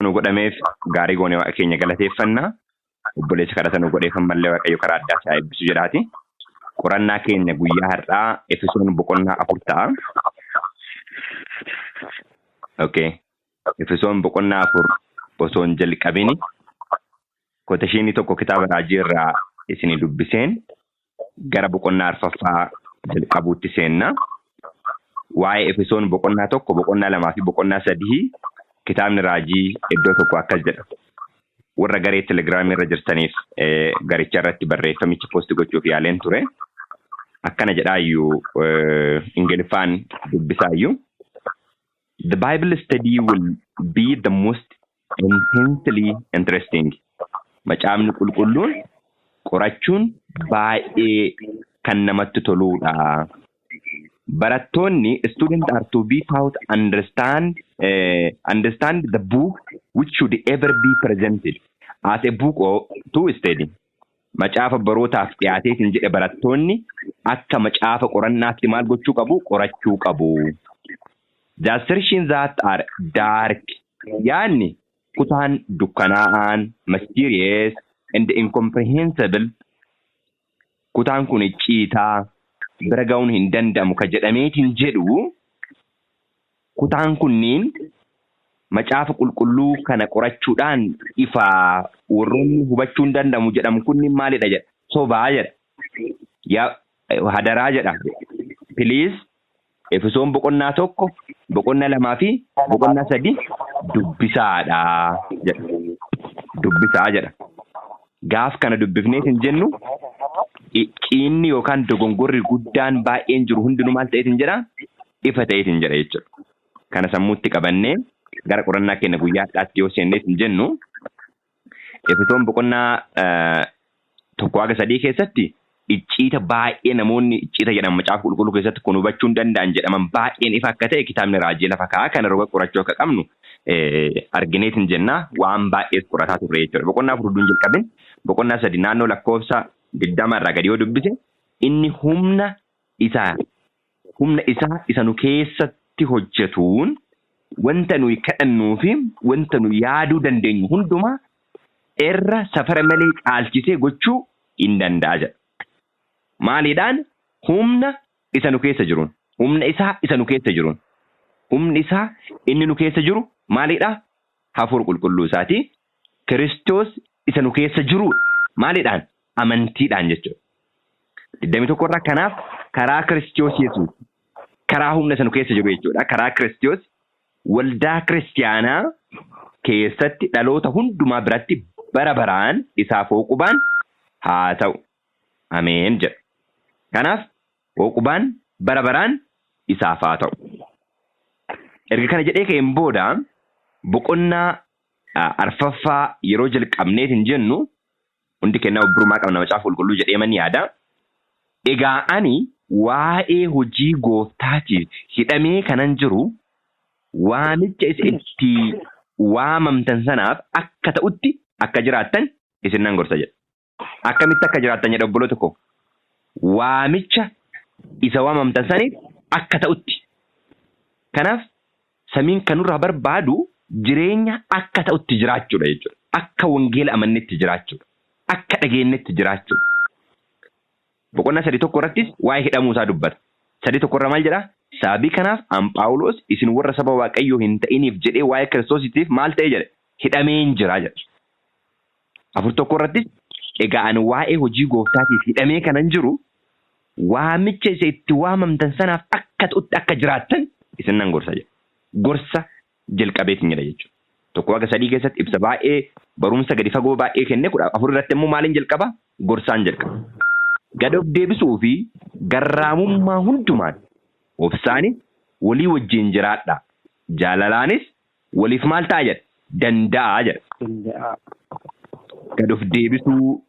nu godhameef gaarii goone waaqa keenya galateeffannaa. Obboleessa kadhata nu godhee kan mallee waaqayyo karaa addaa isaa eebbisu jedhaati. Qorannaa keenya guyyaa har'aa Efesoon boqonnaa 4 ta'a. Okay. Efesoon boqonnaa 4 osoo hin jalqabini kotashiinii tokko kitaaba raajii irraa isinii dubbiseen gara boqonnaa 4ffaa jalqabuutti seenna. Waa'ee Efesoon boqonnaa 1, boqonnaa 2 fi boqonnaa 3 kitaabni raajii iddoo tokko akkas jedha. Warra garee Telegiraamii irra jirtaniif garicha irratti barreeffamicha posti gochuuf yaaleen ture. Akkana jedhaayyuu Ingiliffaan dubbisaayyuu. The Bible study will be the most intensely interesting. Macaafni qulqulluun qorachuun baay'ee kan namatti toluudha. Barattoonni students are to be taught understand the book which should ever be presented as a book to study. Macaafa barootaaf dhiyaateetiin jedhe barattoonni akka macaafa qorannaatti maal gochuu qabu? Qorachuu qabu. The assertions that are dark, yaani kutaan dukkanaa'aan, mysterious and incomprehensible, kutaan kun icciitaa bira ga'uun hin danda'amu ka jedhameetiin jedhu kutaan kunniin macaafa qulqulluu kana qorachuudhaan ifaa warroonni hubachuu hin danda'amu jedhamu kunniin maalidha jedha? Sobaa jedha. Yaa hadaraa jedha. Please Efesoon boqonnaa 1, boqonnaa 2 fi boqonnaa 3 dubbisaadha jedha. Dubbisaa jedha. Gaaf kana dubbifneetiin jennu icciinni yookaan dogongorri guddaan baay'een jiru hundinuu maal ta'eetiin jedha? Ifa ta'eetiin jedha jechuudha. Kana sammuutti qabannee gara qorannaa keenya guyyaa har'aatti yoo seenneetiin jennu Efesoon boqonnaa 1-3 keessatti icciita baay'ee namoonni icciita jedhamu macaafa qulqulluu keessatti kun hubachuu hin danda'an jedhaman baay'een ifa akka ta'e kitaabni raajii lafa kaa'aa kana roga qorachuu akka qabnu argineetiin jenna waan baay'ees qorataa turre jechuudha. Boqonnaa 4 jalqabin boqonnaa 3 naannoo lakkoofsa 20 irraa gadi yoo dubbise inni humna isaa isa nu keessatti hojjetuun wanta nuyi kadhannuu fi wanta nu yaaduu dandeenyu hundumaa irra safara malee caalchisee gochuu hin danda'a jedha. Maaliidhaan? Humna isa nu keessa jiruun. Humna isaa isa nu keessa jiruun. Humni isaa inni nu keessa jiru maaliidha? Hafuura qulqulluu isaati. Kiristoos isa nu keessa jiru maaliidhaan? Amantiidhaan jechuudha. 21 irraa kanaaf karaa Kiristoos Yesuus karaa humna isa nu keessa jiru jechuudha. Karaa Kiristoos waldaa kiristaanaa keessatti dhaloota hundumaa biratti bara baraan isaaf hooqubaan haa ta'u. Ameen jedha. Kanaaf hooqubaan bara baraan isaaf haa ta'u. Erga kana jedhee ka'een booda boqonnaa 4ffaa yeroo jalqabneetiin jennu hundi kennaa obburumaa qabna macaafa qulqulluu jedheeman yaada. Egaa ani waa'ee hojii gooftaatiif hidhamee kanan jiru waamicha isa itti waamamtan sanaaf akka ta'utti akka jiraattan isin nan gorsa jedha. Akkamitti akka jiraattan jedha obboloota koo? Waamicha isa waamamtan saniif akka ta'utti. Kanaaf samiin kanurraa barbaadu jireenya akka ta'utti jiraachuudha jechuudha. Akka wangeela amannetti jiraachuudha. Akka dhageenyetti jiraachuudha. Boqonnaa 3 irrattis waa'ee hidhamuu isaa dubbata. 3 irra maal jedha? Sababii kanaaf an Phaawulos isin warra saba Waaqayyoo hin ta'iniif jedhee waa'ee Kiristoosiitiif maal ta'e jedhe? Hidhameen jira jedha. 4 irrattis egaa ani waa'ee hojii gooftaatiif hidhamee kanan jiru waamicha isa itti waamamtan sanaaf akka ta'utti akka jiraattan isin nan gorsa jedha. Gorsa jalqabeetiin jedha jechuudha. 1-3 keessatti ibsa baay'ee barumsa gadi fagoo baay'ee kenne 4 irratti immoo maaliin jalqaba? Gorsaan jalqaba. Gad of deebisuu fi garraamummaa hundumaan obsaanis walii wajjin jiraadha. Jaalalaanis waliif maal ta'a jedha? Danda'a jedha. Gad of deebisuu,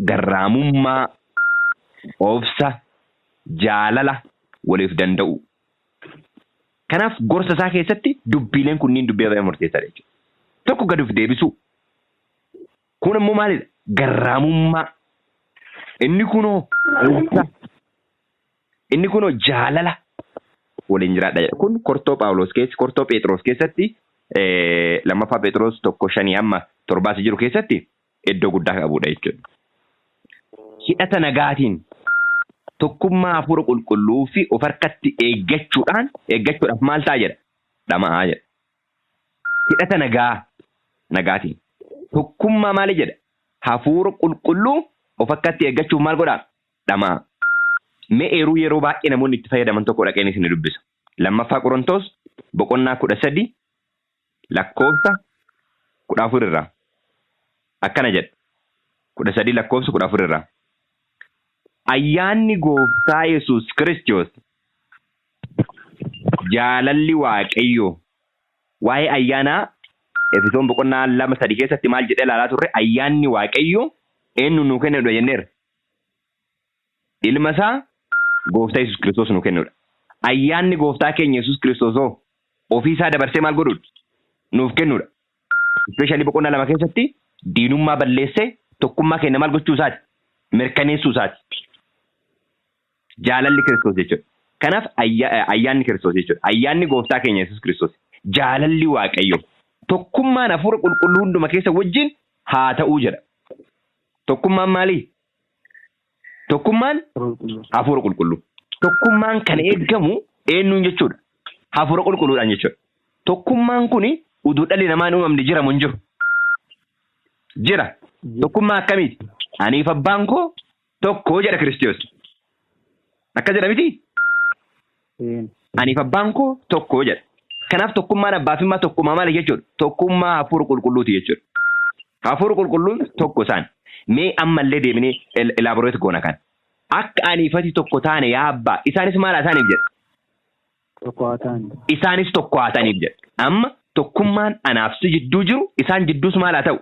garraamummaa, obsa, jaalala waliif danda'u. Kanaaf gorsa isaa keessatti dubbiileen kunniin dubbii baay'ee murteessaadha jechuudha. Tokko gad of deebisuu. Kun immoo maalidha? Garraamummaa. Inni kunoo obsa. Inni kunoo jaalala waliin jiraadha jedha. Kun kortoo Phaawulos keessa, kortoo Phexros keessatti lammaffaa Phexros 1:5-7 jiru keessatti iddoo guddaa qabudha jechuudha. Hidhata nagaatiin tokkummaa hafuura qulqulluu fi of harkatti eeggachuudhaaf maal ta'a jedha? Dhama'aa jedha. Hidhata nagaatiin tokkummaa maali jedha? Hafuura qulqulluu of harkatti eeggachuuf maal godhaa? Dhama'aa. Mee yeroo baay'ee namoonni itti fayyadaman tokko dhaqeen isin dubbisa. Lammaffaa Qorontos 13:14 akkana jedha. 13:14 ayyaanni gooftaa Yesuus Kiristoos jaalalli Waaqayyoo waa'ee ayyaanaa Efesoon 2:3 keessatti maal jedhee ilaalaa turre? Ayyaanni Waaqayyoo eenyu nuu kennedha jenneera? Ilma isaa gooftaa Yesuus Kiristoos nuu kennedha. Ayyaanni gooftaa keenya Yesuus Kiristoos ofii isaa dabarsee maal godhudha? Nuuf kennudha. Ispeeshaalii 2 keessatti diinummaa balleessee tokkummaa keenya maal gochuu isaati? Mirkaneessuu isaati. Jaalalli Kiristoos jechuudha. Kanaaf ayyaanni Kiristoos jechuudha. Ayyaanni gooftaa keenya Yesuus Kiristoos. Jaalalli Waaqayyoo. Tokkummaan hafuura qulqulluu hunduma keessa wajjin haa ta'uu jedha. Tokkummaan maali? Tokkummaan hafuura qulqulluu. Tokkummaan kan eeggamu eenyuun jechuudha? Hafuura qulqulluudhaan jechuudha. Tokkummaan kuni utuu dhalli namaa hin uumamne jiramu hin jiru. Jira. Tokkummaa akkamiiti? Aniif abbaan koo tokko jedha Kiristoos. Akka jedha miti? Aniif abbaan koo tokko jedha. Kanaaf tokkummaan abbaa fi ilmaa tokkummaa maali jechuudha? Tokkummaa hafuura qulqulluuti jechuudha. Hafuura qulqulluun tokko isaan. Mee ammallee deemnee elaaboreet goona kan. Akka aniifati tokko taane yaa abbaa isaanis maal haa ta'aniif jedha? Tokko haa ta'an. Isaanis tokko haa ta'aniif jedha. Amma tokkummaan anaaf si jidduu jiru isaan jidduus maal haa ta'u?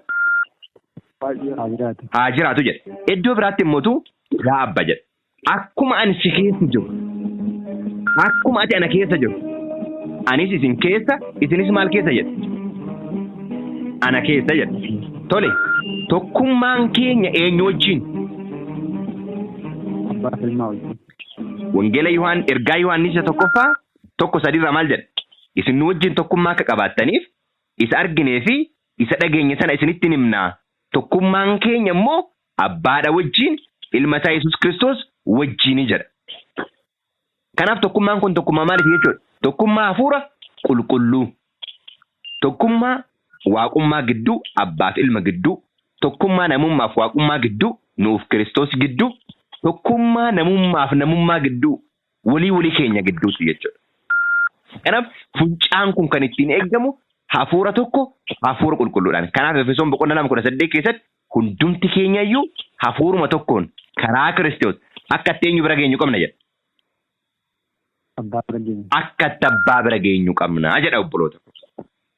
Haa jiraatu jedha. Iddoo biraatti immoo yaa abba jedha. Akkuma ani si keessa jiru. Akkuma ati ana keessa jiru. Anis isin keessa isinis maal keessa jedha? Ana keessa jedha. Tole tokkummaan keenya eenyu wajjin? Wangeela ergaa Yohaannis 1:1-3 maal jedha? Isin wajjin tokkummaa akka qabaattaniif isa arginee fi isa dhageenye sana isinitti himnaa. Tokkummaan keenya immoo abbaadha wajjin ilma isaa Yesuus Kiristoos wajjin jedha. Kanaaf tokkummaan kun tokkummaa maaliif jechuudha? Tokkummaa hafuura qulqulluu. Tokkummaa waaqummaa gidduu abbaaf ilma gidduu. Tokkummaa namummaaf waaqummaa gidduu nuuf Kiristoos gidduu. Tokkummaa namummaaf namummaa gidduu walii keenya gidduuti jechuudha. Kanaaf funcaan kun kan ittiin eeggamu hafuura tokko hafuura qulqulluudhaan. Kanaaf Efesoon 2:18 keessatti hundumti keenya iyyuu hafuuruma tokkoon karaa Kiristoos akka eenyu bira geenyu qabna jedha. Akka abbaa bira geenyu qabna jedha obboloota.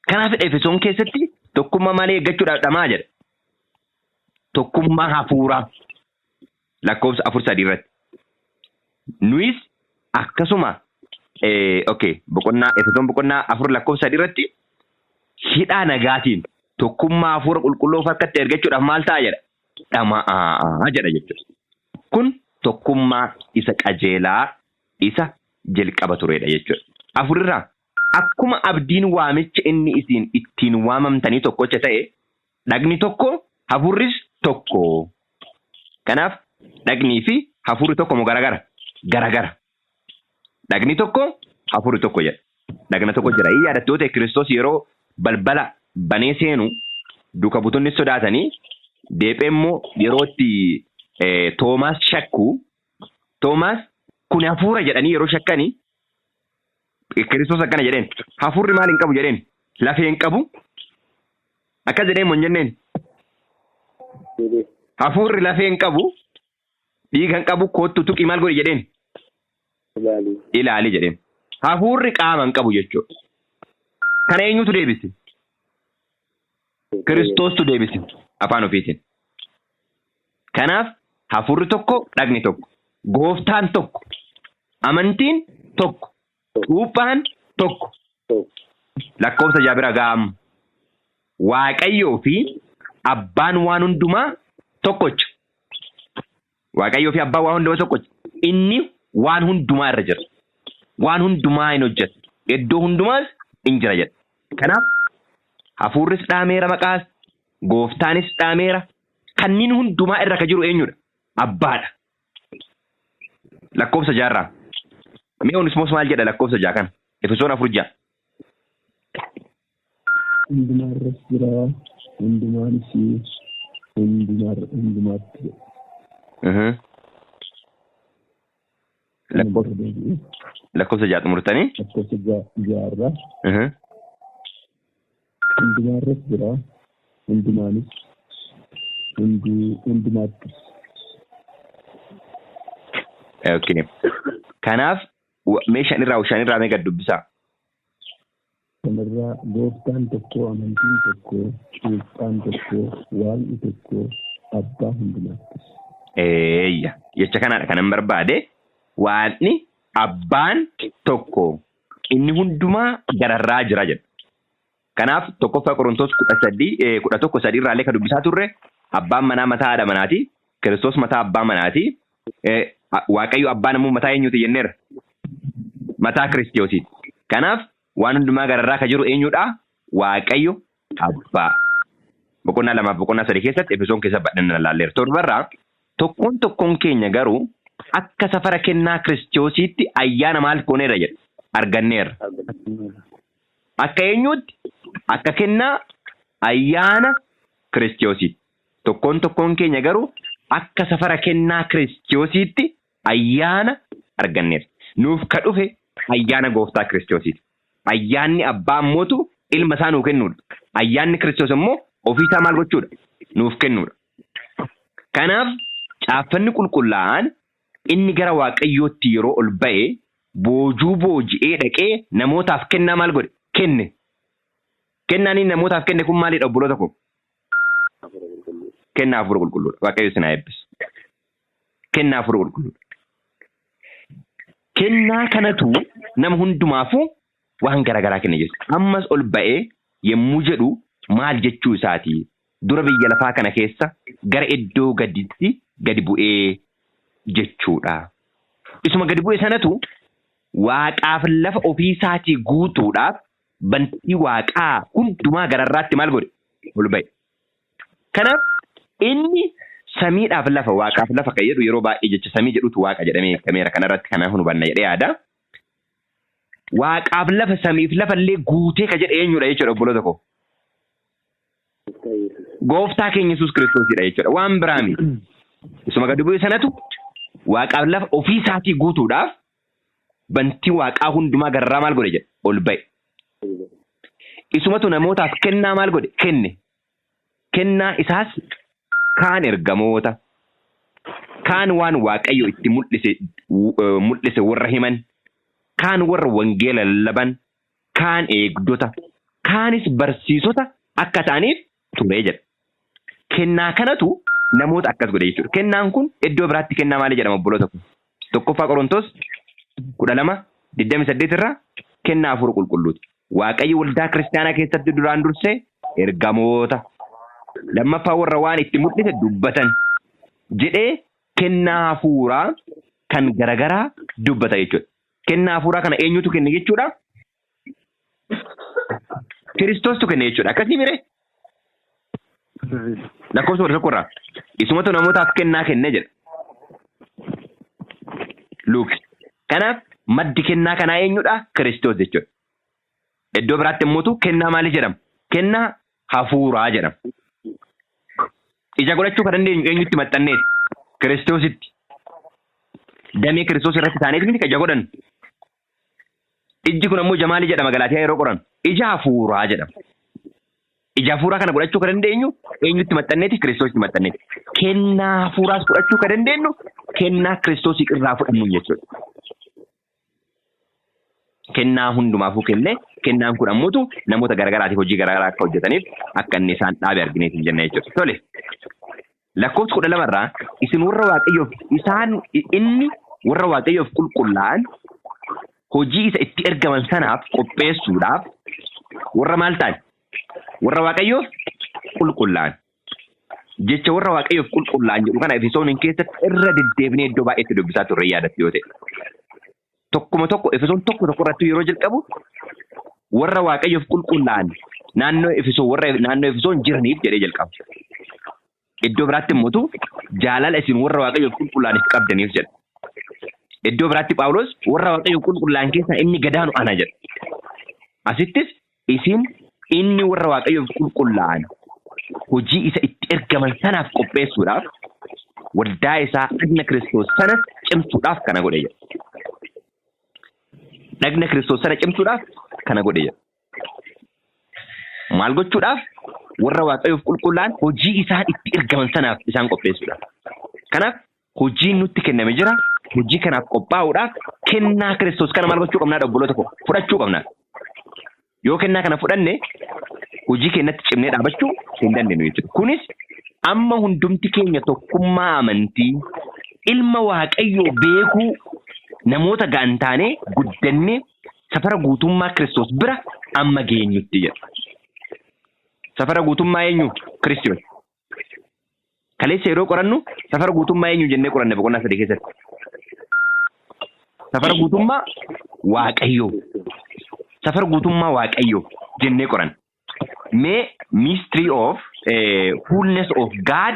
Kanaaf Efesoon keessatti tokkummaa malee eeggachuudhaaf dhamaa jedha. Tokkummaa hafuuraa. Lakkoofsa 4:3 irratti. Nuyis akkasuma Efesoon 4:3 irratti hidhaa nagaatiin tokkummaa hafuura qulqulluu harkatti ergachuudhaaf maal ta'a jedha? Dhama'aa jedha jechuudha. Kun tokkummaa isa qajeelaa isa jalqaba turedha jechuudha. Afurirraa akkuma abdiin waamicha inni isin ittiin waamamtanii tokkocha ta'e dhagni tokko hafuurris tokko. Kanaaf dhagnii fi hafuurri tokko moo garagara? Garagara. Dhagni tokko hafuurri tokko jedha. Dhagna tokko jira. Yaadattuu ta'e Kiristoos yeroo balbala banee seenu duuka buutonni sodaatanii deephee immoo yeroo itti Toomaas shakku Toomaas kun hafuura jedhanii yeroo shakkanii Kiristoos akkana jedheen hafuurri maal hin qabu jedheen lafee hin qabu akka jedheen moo hin jenneen hafuurri lafee hin qabu dhiiga hin qabu kootu tuqii maal godhi jedheen ilaali jedheen hafuurri qaama hin qabu jechuudha. Kana eenyutu deebise? Kiristoostu deebise afaan ofiitiin. Kanaaf hafuurri tokko dhagni tokko gooftaan tokko amantiin tokko cuuphaan tokko lakkoofsa 6 bira ga'amu Waaqayyoo fi abbaan waan hundumaa tokkocha. Waaqayyoo fi abbaan waan hundumaa tokkocha. Inni waan hundumaa irra jira. Waan hundumaa hin hojjetu. Iddoo hundumaas hin jira jedha. Kanaaf hafuurris dhaameera maqaas, gooftaanis dhaameera. Kanniin hundumaa irra ka jiru eenyudha? Abbaadha. Lakkoofsa 6. Mee Onisimoos maal jedha lakkoofsa 6 kana? Efesoon 4:6. Hundumaarras jira, hundumaanis hundumaatti. Lakkoofsa 6 xumurtanii? Lakkoofsa 6 hundumaarras jira, hundumaanis hundumaatti. Okay. Kanaaf mee shanirraa mee gad dubbisaa. Kanarraa gooftaan tokko, amantiin tokko, Gooftaan tokko, Waaqni tokko, abbaa hundumaatti. Jecha kanaadha kanan barbaade. Waaqni abbaan tokko inni hundumaa gararraa jira jedha. Kanaaf tokkoffaa Qorontos 11:3 irraallee ka dubbisaa turre abbaan manaa mataa haadha manaati. Kiristoos mataa abbaa manaati. Waaqayyo abbaan immoo mataa eenyuuti jenneerra? Mataa Kiristoosiiti. Kanaaf waan hundumaa gararraa ka jiru eenyudha? Waaqayyo abbaa. Boqonnaa 2 boqonnaa 3 keessatti Efesoon keessa badhanna laalleera. Torbarraa tokkoon keenya garuu akka safara kennaa Kiristoosiitti ayyaana maal gooneerra jedha arganneerra. Akka eenyuutti? Akka kennaa ayyaana Kiristoosiitti. Tokkoon keenya garuu akka safara kennaa Kiristoosiitti ayyaana arganneerra. Nuuf ka dhufe ayyaana gooftaa Kiristoosiiti. Ayyaanni abbaa mootu ilma isaa nuuf kennuudha. Ayyaanni Kiristoos immoo ofiisaa maal gochuudha? Nuuf kennuudha. Kanaaf caaffanni qulqullaa'aan inni gara Waaqayyootti yeroo ol ba'e boojuu booji'ee dhaqee namootaaf kennaa maal godhe? Kenne. Kennaan inni namootaaf kenne kun maalidha obboloota koo? Kennaa hafuura qulqulluudha. Waaqayyo isin haa eebbisu. Kennaa hafuura qulqulluudha. Kennaa kanatu nama hundumaafuu waan garaagaraa kenna jechuudha. Ammas ol ba'ee yemmuu jedhu maal jechuu isaati? Dura biyya lafaa kana keessa gara iddoo gadi bu'ee jechuudha. Isuma gadi bu'ee sanatu waaqaaf lafa ofii isaatii guutuudhaaf bantii waaqaa hundumaa gararraatti maal godhe? Ol ba'e. Kanaaf inni samiidhaaf lafa waaqaaf lafa kan jedhu yeroo baay'ee jecha samii jedhutu waaqa jedhamee kameera kanarratti kanaaf hubanna jedhee yaada. Waaqaaf lafa samiif lafa illee guutee ka jedhe eenyudha jechuudha obboloota koo? Gooftaa keenya Yesuus Kiristoosidha jechuudha. Waan biraa miti. Isuma gadi bu'ee sanatu waaqaaf lafa ofii isaatii guutuudhaaf bantii waaqaa hundumaa gararraa maal godhe jedhe? Ol ba'e. Isumatu namootaaf kennaa maal godhe? Kenne. Kennaa isaas kaan ergamoota, kaan waan Waaqayyo itti mul'ise warra himan, kaan warra wangeela lallaban, kaan eegdota, kaanis barsiisota akka ta'aniif ture jedha. Kennaa kanatu namoota akkas godhe jechuudha. Kennaan kun iddoo biraatti kennaa maalii jedhama obboloota kun? Tokkoffaa Qorontos 12:28 irraa kennaa hafuura qulqulluuti. Waaqayyo waldaa kiristaanaa keessatti duraan dursee ergamoota, lammaffaa warra waan itti mul'ise dubbatan jedhee kennaa hafuuraa kan garagaraa dubbata jechuudha. Kennaa hafuuraa kana eenyutu kenne jechuudha? Kiristoostu kenne jechuudha. Akkasii miree? Lakkoofsa 1 isumatu namootaaf kennaa kenne jedha. Luuk. Kanaaf maddi kennaa kanaa eenyudha? Kiristoos jechuudha. Iddoo biraatti immoo kennaa maalii jedhama? Kennaa hafuuraa jedhama. Ija godhachuu kan dandeenyu eenyutti maxxanneeti? Kiristoositti. Damee Kiristoos irratti taaneef miti ija godhannu. Ijji kun ammoo ija maalii jedhama Galaatiyaa yeroo qoran? Ija hafuuraa jedhama. Ija hafuuraa kana godhachuu kan dandeenyu eenyutti maxxanneeti? Kiristoositti maxxanneeti. Kennaa hafuuraas fudhachuu kan dandeenyu kennaa Kiristoosii irraa fudhannu jechuudha. Kennaa hundumaafuu kenne kennaan kun ammoo namoota garagaraatiif hojii garagaraa akka hojjetaniif akka inni isaan dhaabe argineet hin jenne jechuudha. Tole. Lakkoofsa 12 irraa isin warra Waaqayyoof inni warra Waaqayyoof qulqullaa'an hojii isa itti ergaman sanaaf qopheessuudhaaf warra maal ta'an? Warra Waaqayyoof qulqullaa'an. Jecha warra Waaqayyoof qulqullaa'an jedhu kana Efesoon keessatti irra deddeebinee iddoo baay'eetti dubbisaa turre yaadatti yoo ta'e. Tokko Efesoon tokko irratti yeroo jalqabu warra Waaqayyoof qulqullaa'an naannoo Efesoon jiraniif jedhee jalqaba. Iddoo biraatti immoo jaalala isin warra Waaqayyoof qulqullaa'aniif qabdaniif jedha. Iddoo biraatti Phaawulos warra Waaqayyoof qulqullaa'an keessaa inni gadaanu ana jedha. Asittis isin inni warra Waaqayyoof qulqullaa'an hojii isa itti ergaman sanaaf qopheessuudhaaf waldaa isaa dhagna Kiristoos sanas cimsuudhaaf kana godhe jedha. Dhagna Kiristoos sana cimsuudhaaf kana godhe jedha. Maal gochuudhaaf? Warra Waaqayyoof qulqullaa'an hojii isaan itti ergaman sanaaf isaan qopheessuudhaaf. Kanaaf hojiin nutti kenname jira. Hojii kanaaf qophaa'uudhaaf kennaa Kiristoos kana maal gochuu qabnaa? Obboloota koo fudhachuu qabnaa. Yoo kennaa kana fudhanne hojii keenyatti cimnee dhaabachuu hin dandeenyu jechuudha. Kunis amma hundumti keenya tokkummaa amantii ilma Waaqayyoo beekuu namoota ga'an taanee guddannee safara guutummaa Kiristoos bira amma geenyutti jedha. Safara guutummaa eenyu? Kiristoos. Kaleessa yeroo qorannu safara guutummaa eenyu jennee qoranne boqonnaa 3 keessatti. Safara guutummaa Waaqayyoo. Safara guutummaa Waaqayyoo jennee qoran. Mee mystery of fullness of God,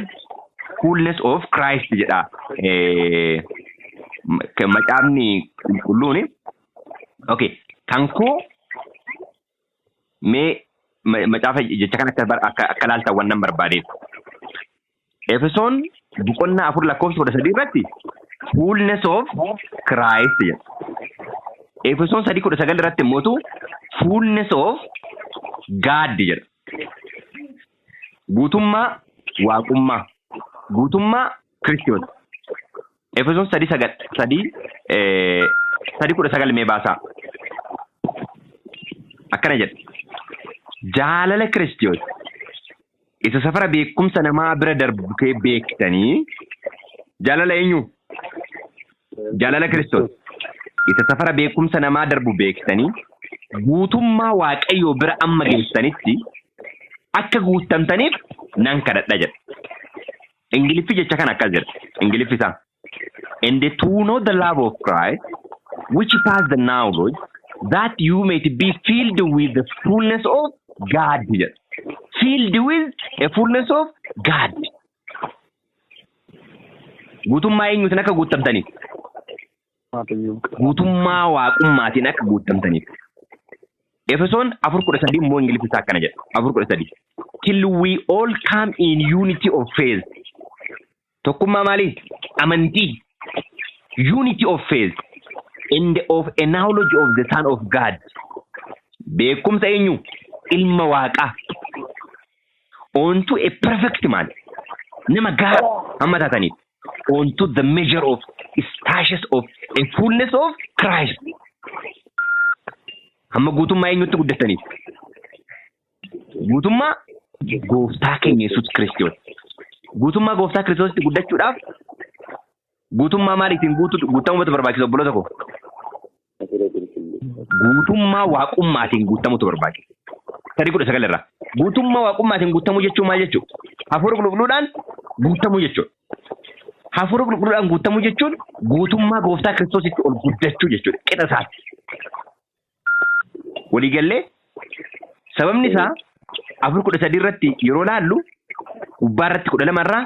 fullness of Christ jedha. Macaafni qulqulluuni. Okay. Kan koo mee macaafa jecha kan akka laaltan wannan barbaadeef. Efesoon boqonnaa 4 lakkoofsa 13 irratti fullness of Christ jedha. Efesoon 3:19 irratti immoo fullness of God jedha. Guutummaa waaqummaa, guutummaa Kiristoos. Efesoon 3:19 mee baasaa. Akkana jedha. Jaalala Kiristoos isa safara beekumsa namaa bira darbee beektanii. Jaalala eenyu? Jaalala Kiristoos isa safara beekumsa namaa darbu beektanii guutummaa Waaqayyoo bira amma geessanitti akka guutamtaniif nan kadhadha jedha. Ingiliffi jecha kan akkas jedha. Ingiliffi isaa. And to know the love of Christ, which passes the knowledge, that you may be filled with the fullness of God jedha. Filled with a fullness of God. Guutummaa eenyuutiin akka guutamtaniif? Guutummaa waaqummaatiin akka guutamtaniif. Efesoon 4:13 immoo Ingiliffi isaa akkana jedha. 4:13. Till we all come in unity of faith. Tokkummaa maalii? Amantii. Unity of faith and of a knowledge of the Son of God. Beekumsa eenyu? Ilma Waaqaa. Onto a perfect man. Nama gahaa hamma taataniif. Onto the measure of status of a fullness of Christ. Hamma guutummaa eenyutti guddataniif? Guutummaa Gooftaa keenya Yesuus Kiristoos. Guutummaa Gooftaa Kiristoositti guddachuudhaaf guutummaa maaliitiin guutamuutu barbaachisa obboloota koo? Guutummaa waaqummaatiin guutamuutu barbaachisa. 3:19 irraa. Guutummaa waaqummaatiin guutamuu jechuun maal jechuudha? Hafuura qulqulluudhaan guutamuu jechuudha. Hafuura qulqulluudhaan guutamuu jechuun guutummaa Gooftaa Kiristoositti ol guddachuu jechuudha. Qixa isaati. Waliigallee sababni isaa 4:13 irratti yeroo laallu gubbaa irratti 12 irraa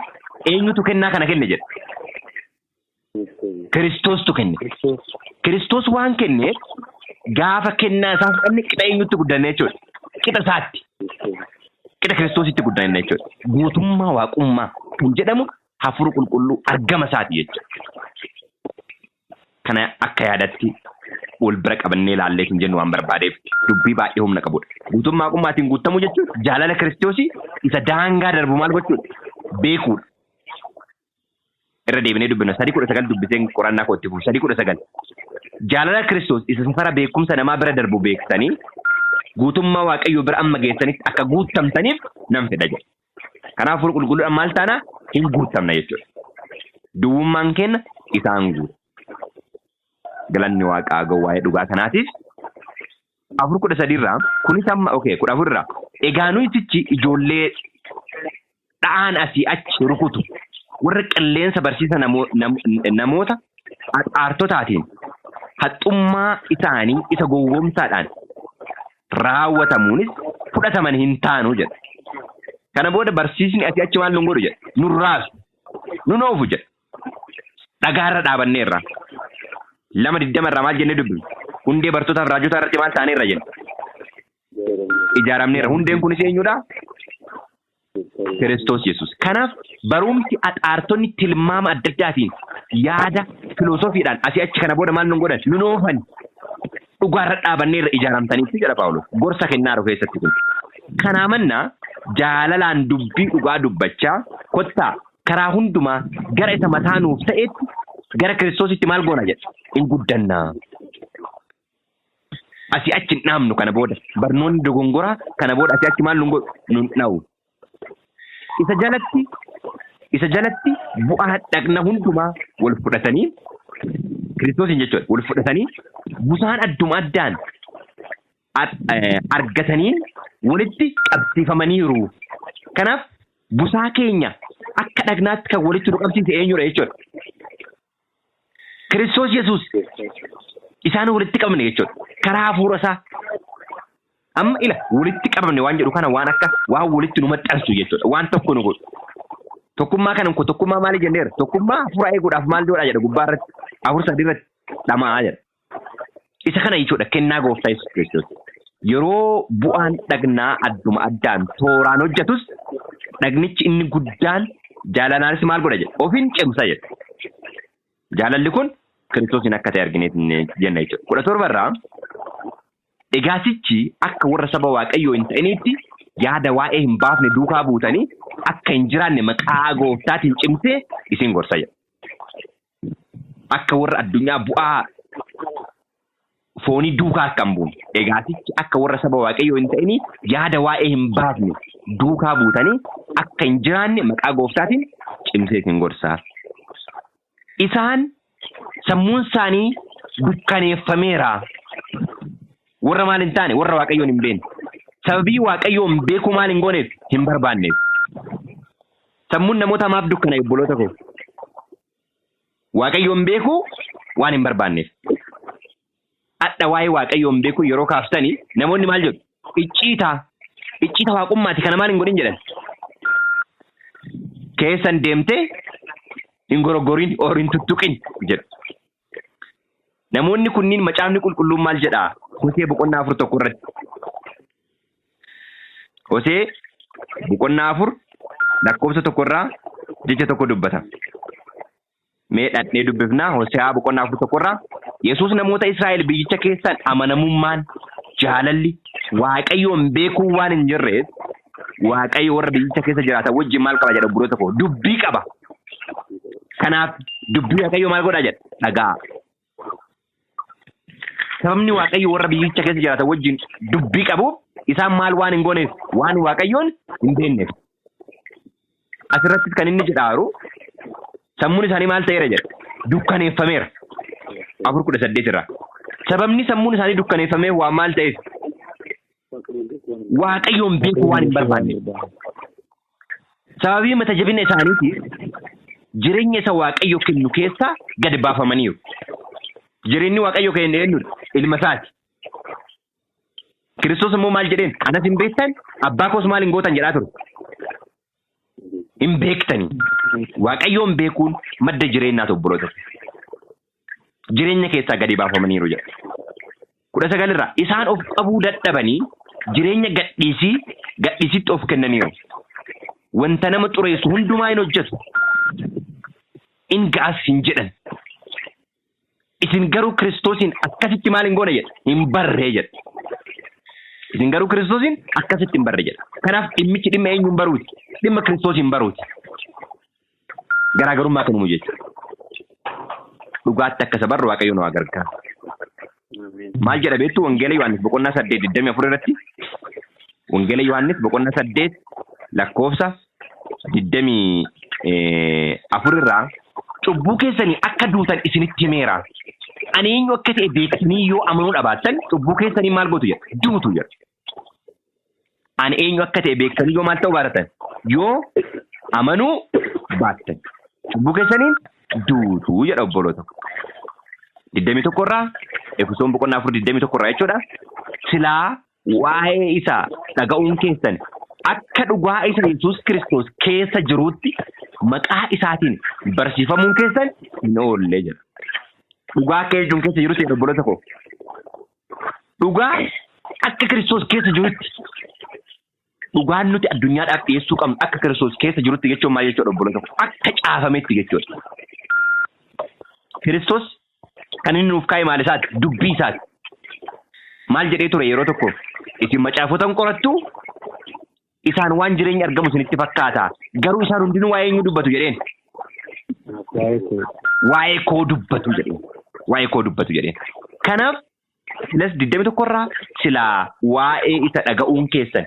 eenyutu kennaa kana kenne jedha. Kiristoostu kenne. Kiristoos waan kenneef gaafa kennaa isaa fudhanne qixa eenyutti guddanne jechuudha. Qixa isaatti. Qixa Kiristoositti guddanne jechuudha. Guutummaa waaqummaa kan jedhamu hafuura qulqulluu argama isaati jechuudha. Kana akka yaadatti wal bira qabannee ilaallee hin jennu waan barbaadeef dubbii baay'ee humna qabudha. Guutummaa waaqummaatiin guutamuu jechuun jaalala Kiristoosii isa daangaa darbu maal gochuudha? Beekuudha. Irra deebinee dubbina 3:19 dubbiseen qorannaa kootti fufu 3:19. Jaalala Kiristoos isa safara beekumsa namaa bira darbu beektanii guutummaa Waaqayyoo bira amma geessanitti akka guutamtaniif nan fedha jedha. Kanaaf hafuura qulqulluudhaan maal taana? Hin guutamna jechuudha. Duwwummaan keenya isaan guuta. Galanni Waaqaa ga'u waa'ee dhugaa kanaatiif 4:13 irraa kunis amma 14 irraa egaa nuyi sichi ijoollee dha'aan asii achi rukutu warra qilleensa barsiisa namoota aartotaatiin haxxummaa isaanii isa gowwoomsaadhaan raawwatamuunis fudhataman hin taanu jedha. Kana booda barsiisni asii achi maal nun godhu jedha. Nurraasu. Nun oofu jedha. Dhagaarra dhaabanneerra. 2:20 irraa maal jennee dubbifne? Hundee bartootaaf raajotaa irratti maal ta'aneerra jenna? Ijaaramneerra. Hundeen kunis eenyudha? Kiristoos Yesuus. Kanaaf barumsi axaartonni tilmaama adda addaatiin yaada filoosofiidhaan asii achi kana booda maal nun godhan? Nun oofan. Dhugaarra dhaabanneerra ijaaramtaniitti jedha Phaawulos. Gorsa kennaa jiru keessatti kun. Kanaa mannaa jaalalaan dubbii dhugaa dubbachaa kottaa karaa hundumaa gara isa mataa nuuf ta'etti gara Kiristoositti maal goona jedha? In guddannaa. Asii achi hin dhaamnu kana booda barnoonni dogongoraa kana booda asii achi maal nun godhu? Nun dha'u. Isa jalatti bu'aa dhagna hundumaa wal fudhatanii Kiristoosiin jechuudha wal fudhatanii busaan adduma addaan argataniin walitti qabsiifamaniiru. Kanaaf busaa keenya akka dhagnaatti kan walitti nu qabsiise eenyudha jechuudha. Kiristoos Yesuus isaan walitti qabne jechuudha. Karaa hafuura isaa amma ila walitti qabamne waan jedhu kana waan akka waan walitti nu maxxansu jechuudha. Waan tokko nu godhu. Tokkummaa kana ko tokkummaa maali jenneera? Tokkummaa hafuura eeguudhaaf maal godhaa jedha gubbaa irratti hafuura sadii irratti dhamaa jedha. Isa kana jechuudha kennaa gooftaa Yesuus Kiristoos. Yeroo bu'aan dhagnaa adduma addaan tooraan hojjetus dhagnichi inni guddaan jaalalaanis maal godha jedha? Ofiin cimsa jedha. Jaalalli kun Kiristoosiin akka ta'e argineet jenna jechuudha. 17 irraa egaasichi akka warra saba Waaqayyoo hin ta'iniitti yaada waa'ee hin baafne duukaa buutanii akka hin jiraanne maqaa gooftaatiin cimsee isin gorsa jedha. Akka warra addunyaa bu'aa foonii duukaa akka hin buune. Egaasichi akka warra saba Waaqayyoo hin ta'inii yaada waa'ee hin baafne duukaa buutanii akka hin jiraanne maqaa gooftaatiin cimsee isin gorsa. Isaan sammuun isaanii dukkaneeffameera. Warra maal hin taane warra Waaqayyoon hin beekne. Sababii Waaqayyoon beekuu maal hin gooneef hin barbaanneef. Sammuun namoota maaf dukkana obboloota koo? Waaqayyoon beekuu waan hin barbaanneef. Adda waa'ee Waaqayyoon beekuu yeroo kaaftanii namoonni maal jedhu? Icciita waaqummaati kana maal hin godhin jedhan. Keessan deemtee hin gorogoriin hin tuttuqin jedhu. Namoonni kunniin macaafni qulqulluun maal jedhaa? Hosee 4:1 irratti. Hosee 4:1 lakkoofsa 1 irraa jecha 1 dubbata. Mee dhadhee dubbifnaa Hosee 4:1 irraa Yesuus namoota Israa'el biyyicha keessan amanamummaan jaalalli Waaqayyoon beekuu waan hin jirreef Waaqayyo warra biyyicha keessa jiraatan wajjin maal qaba jedha obboloota koo? Dubbii qaba. Kanaaf dubbii Waaqayyoo maal godhaa jedha? Dhagaa. Sababni Waaqayyo warra biyyicha keessa jiraatan wajjin dubbii qabuuf isaan maal waan hin gooneef waan Waaqayyoon hin beekneef. Asirratti kan inni jedhaaru sammuun isaanii maal ta'eera jedha? Dukkaneeffameera. 4:18 irraa. Sababni sammuun isaanii dukkaneeffameef waan maal ta'eef? Waaqayyoon beekuu waan hin barbaanneef. Sababii mata jabina isaaniitiif jireenya isa Waaqayyo kennu keessaa gad baafamaniiru. Jireenyi Waaqayyo kennu eenyudha? Ilma isaati. Kiristoos immoo maal jedheen? Anas hin beektan abbaa koos maal hin gootan jedhaa ture. Hin beektanii. Waaqayyoon beekuun madda jireenyaati obboloota. Jireenya keessaa gadi baafamaniiru jedha. 19 irraa isaan of qabuu dadhabanii jireenya gadhiisitti of kennaniiru. Wanta nama xureessu hundumaa hin hojjetu. In ga'as hin jedhan. Isin garuu Kiristoosiin akkasitti maal hin goone jedha? Hin barree jedha. Isin garuu Kiristoosiin akkasitti hin barre jedha. Kanaaf dhimmichi dhimma eenyuun baruuti? Dhimma Kiristoosiin baruuti. Garaagarummaa kanuma jechuudha. Dhugaatti akka isa barru Waaqayyo nu gargaara. Maal jedha beektu Wangeela Yohaannis 8:24 irratti? Wangeela Yohaannis 8 lakkoofsa 24 irraa cubbuu keessanii akka duutan isinitti himeera. Ani eenyu akka ta'e beektanii yoo amanuu dhabaattan cubbuu keessanii maal gootu jedha? Duutu jedha. Ani eenyu akka ta'e beektanii yoo maal ta'uu baatan? Yoo amanuu baattan. Cubbuu keessaniin duutu jedha obboloota. 21 irraa Efesoon 4:21 irraa jechuudha. Silaa waa'ee isaa dhaga'uun keessan akka dhugaa isa Yesuus Kiristoos keessa jiruutti maqaa isaatiin barsiifamuun keessan hin oolle jira. Dhugaa keessa jirutti obboloota koo. Dhugaa akka Kiristoos keessa jirutti. Dhugaan nuti addunyaadhaaf dhiyeessuu qabnu akka Kiristoos keessa jirutti jechuun maal jechuudha obboloota koo? Akka caafametti jechuudha. Kiristoos kan inni nuuf kaa'e maal isaati? Dubbii isaati. Maal jedhee ture yeroo tokko isin macaafotan qorattu isaan waan jireenya argamu isinitti fakkaata. Garuu isaan hundinuu waa'ee eenyu dubbatu jedheen? Waa'ee koo dubbatu jedheen. Waa'ee koo dubbatu jedheen. Kanaaf silas 21 irraa silaa waa'ee isa dhaga'uun keessan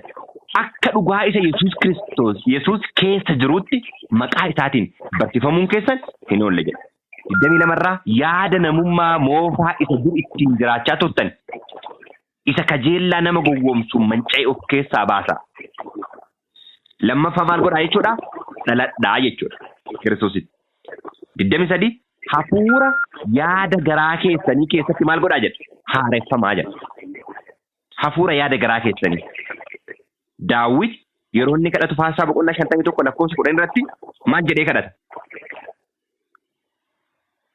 akka dhugaa isa Yesuus Kiristoos Yesuus keessa jirutti maqaa isaatiin barsiifamuun keessan hin oolle jedha. 22 irraa yaada namummaa moofaa isa dur ittiin jiraachaa turtan isa kajeellaa nama gowwoomsu manca'e of keessaa baasa. Lammaffaa maal godhaa jechuudha? Dhaladhaa jechuudha. Kiristoositti. 23 hafuura yaada garaa keessanii keessatti maal godhaa jedha? Haareffamaa jedha. Hafuura yaada garaa keessanii. Daawit yeroo inni kadhatu Faarsaa boqonnaa 51 lakkoofsa 10 irratti maal jedhee kadhata?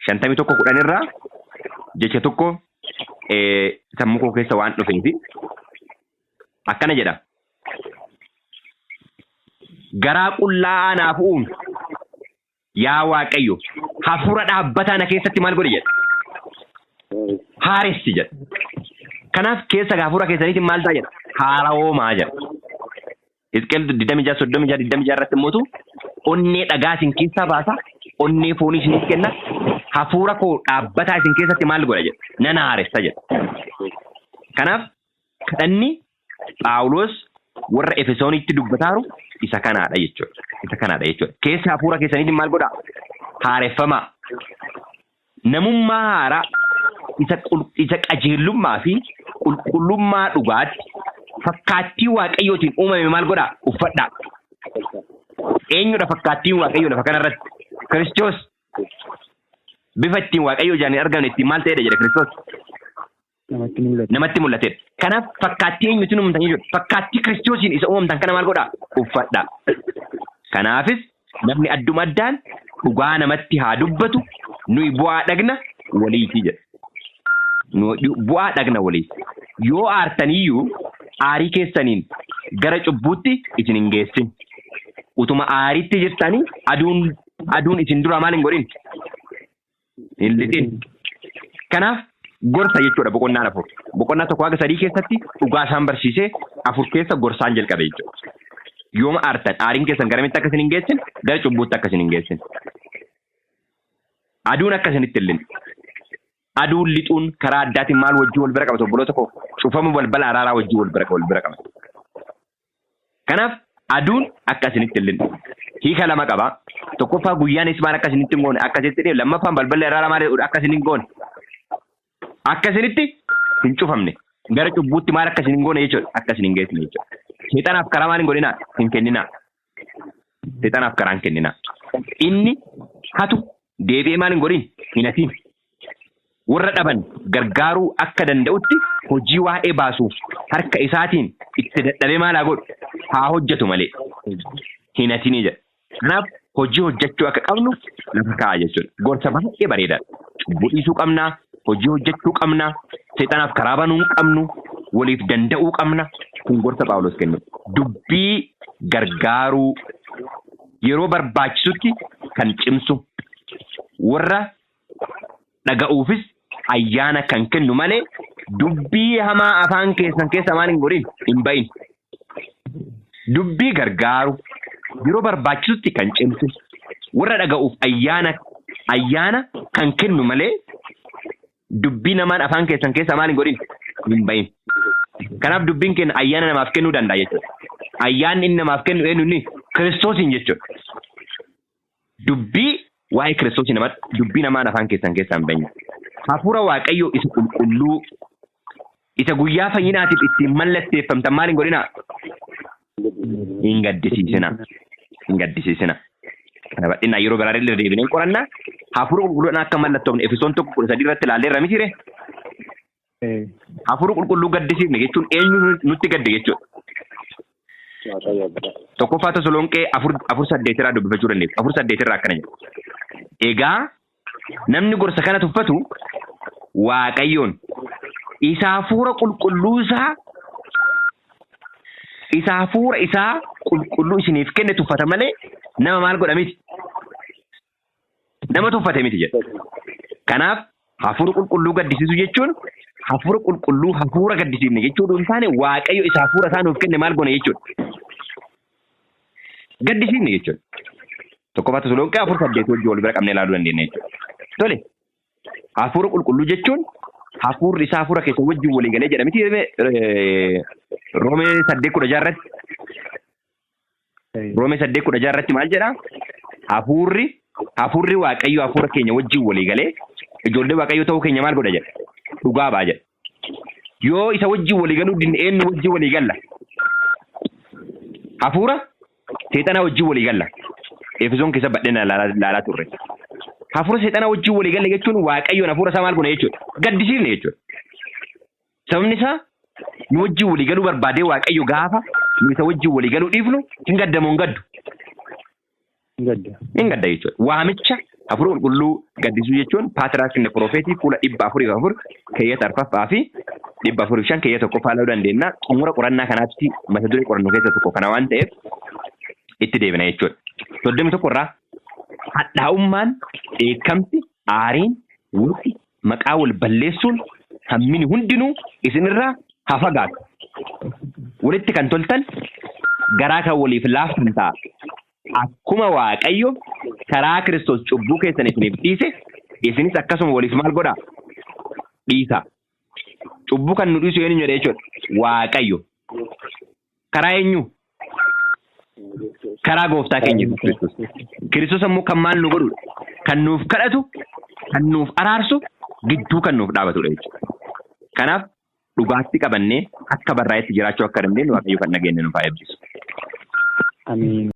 51:10 irraa jecha tokko sammuu koo keessa waan dhufeefi akkana jedha. Garaa qullaa'aa naaf uume yaa Waaqayyo hafuura dhaabbataa na keessatti maal godhe jedha? Haaressi jedha. Kanaaf keessa hafuura keessaniitiin maal ta'a jedha? Haarawoomaa jedha. Hizqeel 26:26 irratti immoo onnee dhagaa isin keessaa baasa, onnee foonii isiniif kenna, hafuura koo dhaabbataa isin keessatti maal godha jedha? Nan haaressa jedha. Kanaaf kadhanni Phaawulos warra Efesoonitti dubbataaru isa kanaadha jechuudha. Isa kanaadha jechuudha. Keessa hafuura keessaniitiin maal godha? Haareffamaa. Namummaa haaraa isa qajeellummaa fi qulqullummaa dhugaatti fakkaattii Waaqayyootiin uumame maal godha? Uffadha. Eenyudha fakkaattiin Waaqayyoo lafa kanarratti? Kiristoos. Bifa ittiin Waaqayyoo ijaan hin argamne ittiin maal ta'edha jedha Kiristoos? Namatti mul'atedha. Kanaaf fakkaattii eenyutiin uumamtan jechuudha. Fakkaattii Kiristoosiin isa uumamtan kana maal godha? Uffadha. Kanaafis namni adduma addaan dhugaa namatti haa dubbatu nuyi bu'aa dhagna waliiti jedha. Bu'aa dhagna waliiti. Yoo aartaniyyuu aarii keessaniin gara cubbuutti isin hin geessin. Utuma aariitti jirtanii aduun isin dura maal hin godhin? Hin lixin. Kanaaf gorsa jechuudha boqonnaan 4. Boqonnaa 1-3 keessatti dhugaa isaan barsiisee 4 keessa gorsaan jalqabe jechuudha. Yooma aartan aariin keessan garamitti akka isin hin geessin, gara cubbuutti akka isin hin geessin. Aduun akka isinitti hin lixin. Aduun lixuun karaa addaatiin maal wajjin wal bira qabata obboloota koo? Cufamu balbala araaraa wajjin wal bira qabata. Kanaaf aduun akka isinitti hin lixin. Hiika lama qaba. Tokkoffaa guyyaanis maal akka isinitti hin goone akkasitti dhee lammaffaan balballi araaraa maal akka isin hin goone? Akka isinitti hin cufamne. Gara cubbuutti maal akka isin hin goone jechuudha? Akka isin hin geessine jechuudha. Seexanaaf karaa maal hin godhinaa? Hin kenninaa. Seexanaaf karaa hin kenninaa. Inni hatu deebi'ee maal hin godhin? Hin hatiin. Warra dhaban gargaaruu akka danda'utti hojii waa'ee baasuuf harka isaatiin itti dadhabee maal haa godhu? Haa hojjetu malee. Hin hatinii jedha. Kanaaf hojii hojjechuu akka qabnu lafa kaa'a jechuudha. Gorsa baay'ee bareedaadha. Cubbuu dhiisuu qabnaa. Hojii hojjechuu qabna. Seexanaaf karaa banuu qabnu. Waliif danda'uu qabna. Kun gorsa Phaawulos kennu. Dubbii gargaaruu yeroo barbaachisutti kan cimsu. Warra dhaga'uufis ayyaana kan kennu malee dubbii hamaa afaan keessan keessa maal hin godhin hin ba'in. Dubbii gargaaru yeroo barbaachisutti kan cimsu. Warra dhaga'uuf ayyaana kan kennu malee dubbii namaan afaan keessan keessa maal hin godhin hin ba'in. Kanaaf dubbiin keenya ayyaana namaaf kennuu danda'a jechuudha. Ayyaanni inni namaaf kennu eenyuuni? Kiristoosiin jechuudha. Dubbii waa'ee Kiristoosii dubbii namaan afaan keessan keessaa hin ba'in. Hafuura Waaqayyoo isa qulqulluu isa guyyaa fayyinaatiif ittiin mallatteeffamtan maal hin godhinaa? Hin gaddisiisina. Hin gaddisiisina. Kana bal'inaa yeroo garaa irra deebineen qorannaa hafuura qulqulluudhaan akka mallattoofne Efesoon 1:3 irratti ilaalleerra mitiire. Hafuura qulqulluu gaddisiifne jechuun eenyu nutti gadde jechuudha. Tokkoffaa Tasalonqee 4:8 irraa dubbifachuu dandeessu. 4:8 irraa akkana jedhu. Egaa namni gorsa kana tuffatu Waaqayyoon isa hafuura qulqulluu isaa qulqulluu isiniif kenne tuffata malee nama maal godha miti. Nama tuffate miti jedha. Kanaaf hafuura qulqulluu gaddisiisu jechuun hafuura qulqulluu hafuura gaddisiifne jechuudha. Hin taane Waaqayyo isa hafuura isaa nuuf kenne maal gone jechuudha. Gaddisiifne jechuudha. Tokkoffaa Tasalonqee 4:8 wajjin wal bira qabnee ilaaluu dandeenya jechuudha. Tole. Hafuura qulqulluu jechuun hafuurri isaa hafuura keessa wajjin walii galee jedha miti Roomee 8:16 irratti. Roomee 8:16 irratti maal jedha? Hafuurri Waaqayyo hafuura keenya wajjin walii galee ijoollee Waaqayyo ta'uu keenya maal godha jedha? Dhugaa ba'a jedha. Yoo isa wajjin walii galuu dinne eenyu wajjin walii galla? Hafuura seexanaa wajjin walii galla. Efesoon keessa badheen laalaa turre. Hafuura seexanaa wajjin walii galle jechuun Waaqayyoon hafuura isaa maal godha jechuudha. Gaddisiifne jechuudha. Sababni isaa nu wajjin walii galuu barbaadee Waaqayyo gaafa nu isa wajjin walii galuu dhiifnu hin gaddamu hin gaddu. Hin gadda jechuudha. Waamicha hafuura qulqulluu gaddisuu jechuun Paatiraarkii Nekrofeetii fuula 404 keeyyata 4ffaa fi 405 keeyyata 1ffaa ilaaluu dandeenya. Xumura qorannaa kanaatti mata duree qorannoo keessa tokko kana waan ta'eef itti deebina jechuudha. 31 irraa hadhaa'ummaan, dheekkamsi, aariin, wuxi, maqaa wal balleessuun hammini hundinuu isinirraa haa fagaatu. Walitti kan toltan garaa kan waliif laaftan ta'a. Akkuma Waaqayyo karaa Kiristoos cubbuu keessan isiniif dhiise isinis akkasuma waliif maal godhaa? Dhiisaa. Cubbuu kan nu dhiisu eenyu jedhee jechuudha. Waaqayyo. Karaa eenyu? Karaa gooftaa keenya Kiristoos. Kiristoos ammoo kan maal nu godhudha? Kan nuuf kadhatu, kan nuuf araarsu, gidduu kan nuuf dhaabatudha jechuudha. Kanaaf dhugaatti qabannee akka barraa'etti jiraachuu akka dandeenyu Waaqayyo kan nageenye nuuf haa eebbisu. Amiin.